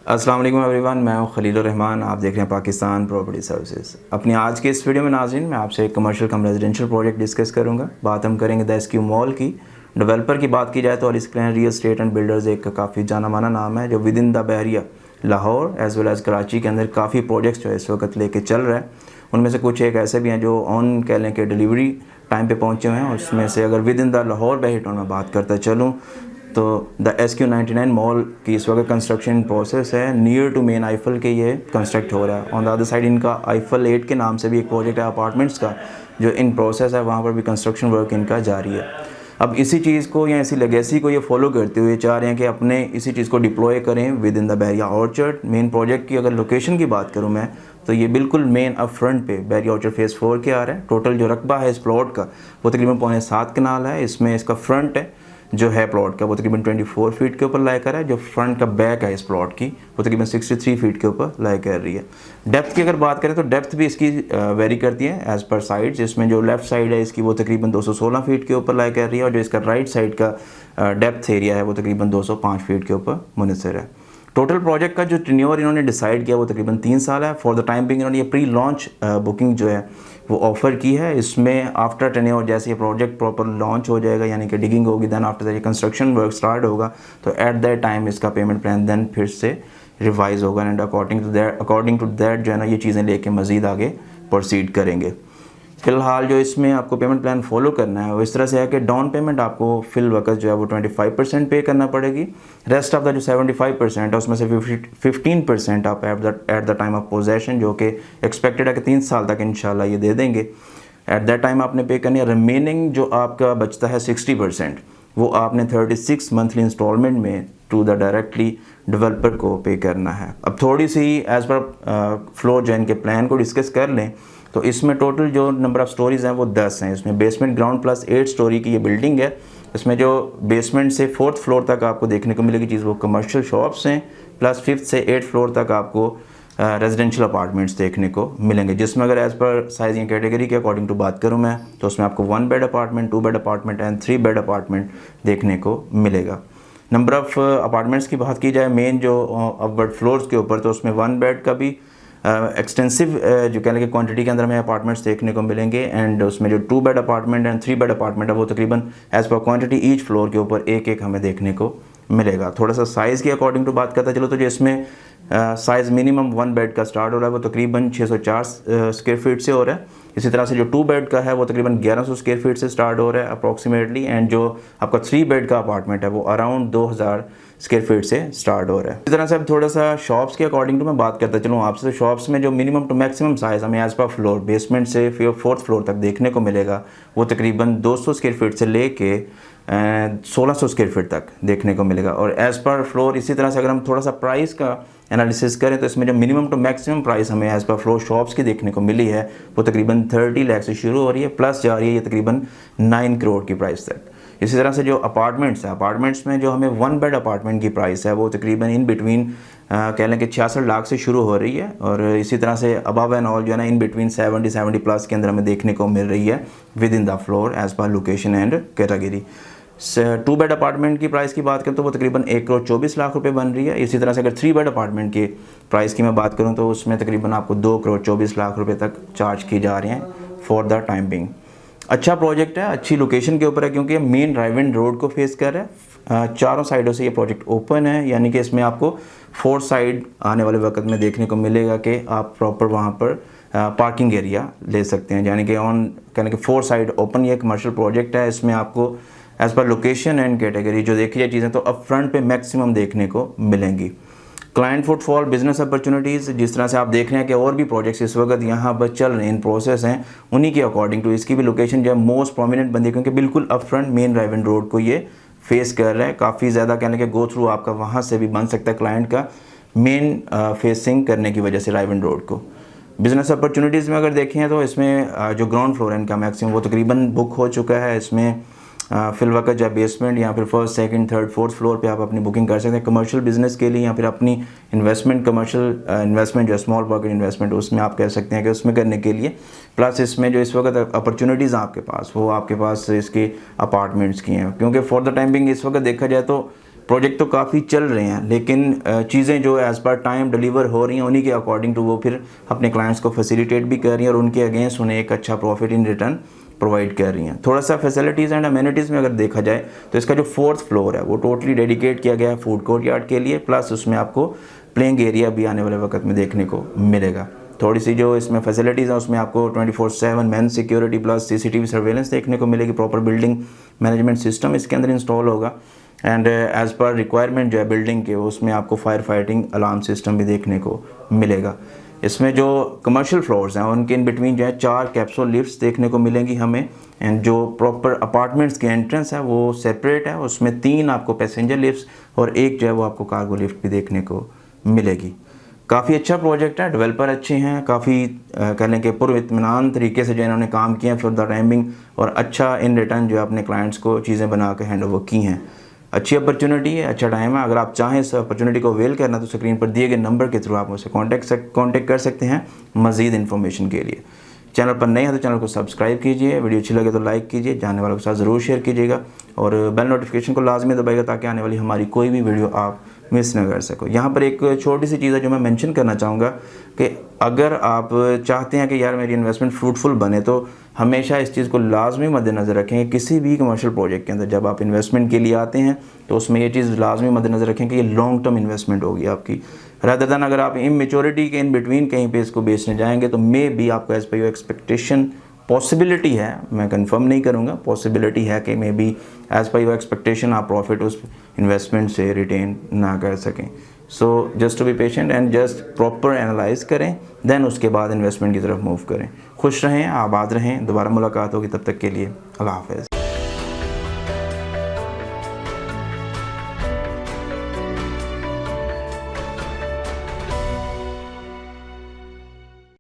अस्सलाम वालेकुम एवरीवन, मैं हूं खलीलुर रहमान। आप देख रहे हैं पाकिस्तान प्रॉपर्टी सर्विसेज। अपनी आज के इस वीडियो में नाज़रीन मैं आपसे एक commercial cum residential project discuss करूंगा। बात हम करेंगे द एसक्यू मॉल की। डेवलपर की बात की जाए तो अली स्क्लेन रियल एस्टेट एंड बिल्डर्स एक काफ़ी जाना माना नाम है जो within the Bahria Lahore as well as Karachi के अंदर काफ़ी प्रोजेक्ट्स जो है इस वक्त लेके चल रहा है। उनमें से कुछ एक ऐसे भी हैं जो ऑन कह लें कि डिलीवरी टाइम पे पहुंचे हुए हैं। उसमें से अगर विद इन द लाहौर बहरी टाउन में बात करता चलूँ तो द SQ99 मॉल की इस वक्त कंस्ट्रक्शन प्रोसेस है। नियर टू मेन आईफल के ये कंस्ट्रक्ट हो रहा है। ऑन द अदर साइड इनका आईफल 8 के नाम से भी एक प्रोजेक्ट है अपार्टमेंट्स का जो इन प्रोसेस है, वहाँ पर भी कंस्ट्रक्शन वर्क इनका जारी है। अब इसी चीज़ को या इसी लेगेसी को ये फॉलो करते हुए चाह रहे हैं कि अपने इसी चीज़ को डिप्लॉय करें with in the Bahria orchard. Main project की अगर लोकेशन की बात करूँ मैं तो ये बिल्कुल मेन अप फ्रंट पे बहरिया ऑर्चर्ड फेज़ 4 के आ रहा है। टोटल जो रकबा है इस प्लॉट का वो तकरीबन 7.25 कनाल है। इसमें इसका फ्रंट है जो है प्लॉट का वो तकरीबन 24 फीट के ऊपर लाई कर रहा है। जो फ्रंट का बैक है इस प्लॉट की वो तकरीबन 63 फीट के ऊपर लाई कर रही है। डेप्थ की अगर बात करें तो डेप्थ भी इसकी वेरी करती है एज़ पर साइड्स। इसमें जो लेफ़्ट साइड है इसकी वो तकरीबन 216 फीट के ऊपर लाई कर रही है और जो इसका राइट साइड का डेप्थ एरिया है वो तकरीबन 205 फीट के ऊपर मुनसर है। टोटल प्रोजेक्ट का जो टेन्योर इन्होंने डिसाइड किया वो तकरीबन 3 साल है। फॉर द टाइम बिंग इन्होंने ये प्री लॉन्च बुकिंग जो है वो ऑफ़र की है। इसमें आफ्टर टेन्योर जैसे ये प्रोजेक्ट प्रॉपर लॉन्च हो जाएगा यानी कि डिगिंग होगी, दैन आफ्टर दैट ये कंस्ट्रक्शन वर्क स्टार्ट होगा तो एट दैट टाइम इसका पेमेंट प्लान दैन फिर से रिवाइज होगा एंड अकॉर्डिंग टू दैट जो है ना ये चीज़ें लेके मज़ीद आगे प्रोसीड करेंगे। फ़िलहाल जो इसमें आपको पेमेंट प्लान फॉलो करना है वो इस तरह से है कि डाउन पेमेंट आपको फिल वक्त जो है वो 25% पे करना पड़ेगी। रेस्ट ऑफ द जो 75% है उसमें से 15% आप at the time of possession जो कि एक्सपेक्टेड है कि 3 साल तक इंशाल्लाह ये दे देंगे, एट दैट टाइम आपने पे करनी है। रिमेनिंग जो आपका बचता है 60% वो आपने 36 मंथली इंस्टॉलमेंट में टू द डायरेक्टली डेवलपर को पे करना है। अब थोड़ी सी एज़ पर फ्लोर जैन के प्लान को डिस्कस कर लें तो इसमें टोटल जो नंबर ऑफ़ स्टोरीज़ हैं वो 10 हैं। इसमें बेसमेंट ग्राउंड प्लस 8 स्टोरी की ये बिल्डिंग है। इसमें जो बेसमेंट से 4th फ्लोर तक आपको देखने को मिलेगी चीज़ वो कमर्शियल शॉप्स हैं, प्लस 5th से 8th फ्लोर तक आपको रेजिडेंशियल अपार्टमेंट्स देखने को मिलेंगे। जिसमें अगर एज़ पर साइज या कैटेगरी के अकॉर्डिंग टू बात करूँ मैं तो उसमें आपको 1 bed apartment, 2 bed apartment and 3 bed apartment देखने को मिलेगा। नंबर ऑफ़ अपार्टमेंट्स की बात की जाए मेन जो अपवर्ड फ्लोर्स के ऊपर तो उसमें 1 बेड का भी एक्सटेंसिव जो कह लें कि क्वांटिटी के अंदर हमें अपार्टमेंट्स देखने को मिलेंगे एंड उसमें जो 2 bed apartment and 3 bed apartment है वो तकरीबन as per quantity each floor के ऊपर एक एक हमें देखने को मिलेगा। थोड़ा सा साइज़ की अकॉर्डिंग टू बात करता चलो तो जो इसमें साइज़ मिनिमम 1 बेड का स्टार्ट हो रहा है वो तकरीबन 604 स्क्वायर फीट से हो रहा है। इसी तरह से जो 2 बेड का है वो तकरीबन 1100 स्क्वायर फीट से स्टार्ट हो रहा है अप्रॉक्सीमेटली एंड जो आपका 3 बेड का अपार्टमेंट है वो अराउंड 2000 स्क्वायर फीट से स्टार्ट हो रहा है। इस तरह से अब थोड़ा सा शॉप्स के अकॉर्डिंग टू मैं बात करता चलूँ आपसे। तो शॉप्स में जो मिनिमम टू मैक्सिमम साइज़ हमें एज़ पर फ्लोर बेसमेंट से 4th फ्लोर तक देखने को मिलेगा वो तकरीबन 200 स्क्वायर फीट से लेके 1600 स्क्वायर फीट तक देखने को मिलेगा। और एज़ पर फ्लोर इसी तरह से अगर हम थोड़ा सा प्राइस का एनालिसिस करें तो इसमें जो मिनिमम टू मैक्सिमम प्राइस हमें एज़ पर फ्लोर शॉप्स की देखने को मिली है वो तकरीबन 30 लाख से शुरू हो रही है प्लस जा रही है ये तकरीबन 9 करोड़ की प्राइस तक। इसी तरह से जो अपार्टमेंट्स हैं, अपार्टमेंट्स में जो हमें 1 बेड अपार्टमेंट की प्राइस है वो तकरीबन इन बिटवीन कह लें कि 66 लाख से शुरू हो रही है और इसी तरह से अबव एंड ऑल जो है ना इन बिटवीन 70 प्लस के अंदर हमें देखने को मिल रही है with in the floor as per location and category. 2 bed apartment की प्राइस की बात करें तो वो तकरीबन 1 करोड़ 24 लाख रुपए बन रही है। इसी तरह से अगर 3 बेड अपार्टमेंट की प्राइस की मैं बात करूं तो उसमें तकरीबन आपको 2 करोड़ 24 लाख रुपए तक चार्ज की जा रही हैं फॉर द टाइम बिंग। अच्छा प्रोजेक्ट है, अच्छी लोकेशन के ऊपर है क्योंकि मेन ड्राइव इन रोड को फेस कर रहा है। चारों साइडों से ये प्रोजेक्ट ओपन है यानी कि इसमें आपको 4 साइड आने वाले वक्त में देखने को मिलेगा कि आप प्रॉपर वहाँ पर पार्किंग एरिया ले सकते हैं यानी कि ऑन कहने कि 4 साइड ओपन ये कमर्शियल प्रोजेक्ट है। इसमें आपको एज़ पर लोकेशन एंड कैटेगरी जो देखी जाए चीज़ें तो अप फ्रंट पे मैक्सिमम देखने को मिलेंगी। क्लाइंट फुटफॉल, बिजनेस अपॉर्चुनिटीज़ जिस तरह से आप देख रहे हैं कि और भी प्रोजेक्ट्स इस वक्त यहाँ पर चल रहे हैं, इन प्रोसेस हैं, उन्हीं के अकॉर्डिंग टू इसकी भी लोकेशन जो है मोस्ट प्रोमिनेंट बनती है क्योंकि बिल्कुल अप फ्रंट मेन ड्राइव इन रोड को ये फेस कर रहा है। काफ़ी ज़्यादा कहने के गो थ्रू आपका वहाँ से भी बन सकता है क्लाइंट का मेन फेसिंग करने की वजह से ड्राइव इन रोड को। बिज़नेस अपॉर्चुनिटीज़ में अगर देखें तो इसमें जो ग्राउंड फ्लोर है इनका मैक्सिमम वो तकरीबन बुक हो चुका है। इसमें फिल वक्त जब बेसमेंट या फिर 1st, 2nd, 3rd, 4th floor पे आप अपनी बुकिंग कर सकते हैं कमर्शियल बिजनेस के लिए या फिर अपनी इन्वेस्टमेंट कमर्शियल इन्वेस्टमेंट जो स्मॉल पॉकेट इन्वेस्टमेंट उसमें आप कह सकते हैं कि उसमें करने के लिए। प्लस इसमें जो इस वक्त अपॉर्चुनिटीज़ आपके पास वो आपके पास इसके अपार्टमेंट्स की हैं क्योंकि फॉर द टाइम बिंग इस वक्त देखा जाए तो प्रोजेक्ट तो काफ़ी चल रहे हैं, लेकिन चीज़ें जो एज़ पर टाइम डिलीवर हो रही हैं उन्हीं के अकॉर्डिंग टू वो फिर अपने क्लाइंट्स को फैसिलिटेट भी कर रही हैं और उनके अगेंस्ट उन्हें एक अच्छा प्रॉफिट इन रिटर्न प्रोवाइड कर रही हैं। थोड़ा सा फैसिलिटीज़ एंड अमेनिटीज़ में अगर देखा जाए तो इसका जो 4th फ्लोर है वो टोटली डेडिकेट किया गया है फूड कोर्ट यार्ड के लिए, प्लस उसमें आपको प्लेइंग एरिया भी आने वाले वक्त में देखने को मिलेगा। थोड़ी सी जो इसमें फैसिलिटीज़ हैं उसमें आपको 24/7 man security plus CCTV surveillance देखने को मिलेगी। प्रॉपर बिल्डिंग मैनेजमेंट सिस्टम इसके अंदर इंस्टॉल होगा एंड एज़ पर रिक्वायरमेंट जो है बिल्डिंग के उसमें आपको फायर फाइटिंग अलार्म सिस्टम भी देखने को मिलेगा। इसमें जो कमर्शियल फ्लोर्स हैं उनके इन बिटवीन जो है 4 कैप्सूल लिफ्ट्स देखने को मिलेंगी हमें, एंड जो प्रॉपर अपार्टमेंट्स के एंट्रेंस है वो सेपरेट है, उसमें 3 आपको पैसेंजर लिफ्ट्स और एक जो है वो आपको कार्गो लिफ्ट भी देखने को मिलेगी। काफ़ी अच्छा प्रोजेक्ट है, डेवलपर अच्छे हैं, काफ़ी कह लें कि पुरइत्मीनान तरीके से जो इन्होंने काम किया है फॉर द टाइमिंग, और अच्छा इन रिटर्न जो है अपने क्लाइंट्स को चीज़ें बना के हैंड ओवर की हैं। अच्छी अपॉर्चुनिटी है, अच्छा टाइम है। अगर आप चाहें इस अपॉर्चुनिटी को अवेल करना तो स्क्रीन पर दिए गए नंबर के थ्रू आप मुझसे कॉन्टैक्ट कर सकते हैं मज़ीद इन्फॉर्मेशन के लिए। चैनल पर नए हैं तो चैनल को सब्सक्राइब कीजिए, वीडियो अच्छी लगे तो लाइक कीजिए, जानने वालों के साथ ज़रूर शेयर कीजिएगा और बेल नोटिफिकेशन को लाजमी दबाइएगा ताकि आने वाली हमारी कोई भी वीडियो आप मिस न कर सको। यहाँ पर एक छोटी सी चीज़ है जो मैं मेंशन करना चाहूँगा कि अगर आप चाहते हैं कि यार मेरी इन्वेस्टमेंट फ्रूटफुल बने तो हमेशा इस चीज़ को लाजमी मद्देनज़र रखें कि किसी भी कमर्शियल प्रोजेक्ट के अंदर जब आप इन्वेस्टमेंट के लिए आते हैं तो उसमें ये चीज़ लाजमी मद्देनज़र रखें कि ये लॉन्ग टर्म इन्वेस्टमेंट होगी आपकी, रादर दैन अगर आप इमेच्योरिटी के इन बिटवीन कहीं पे इसको बेचने जाएंगे तो मे बी आपको as per your expectation possibility है, मैं कंफर्म नहीं करूँगा, पॉसिबिलिटी है कि may be as per your expectation आप प्रॉफिट उस इन्वेस्टमेंट से रिटेन ना कर सकें। So just to be patient and just proper analyse करें, देन उसके बाद इन्वेस्टमेंट की तरफ मूव करें। खुश रहें, आबाद रहें, दोबारा मुलाकात होगी, तब तक के लिए अल्लाह हाफ़िज़।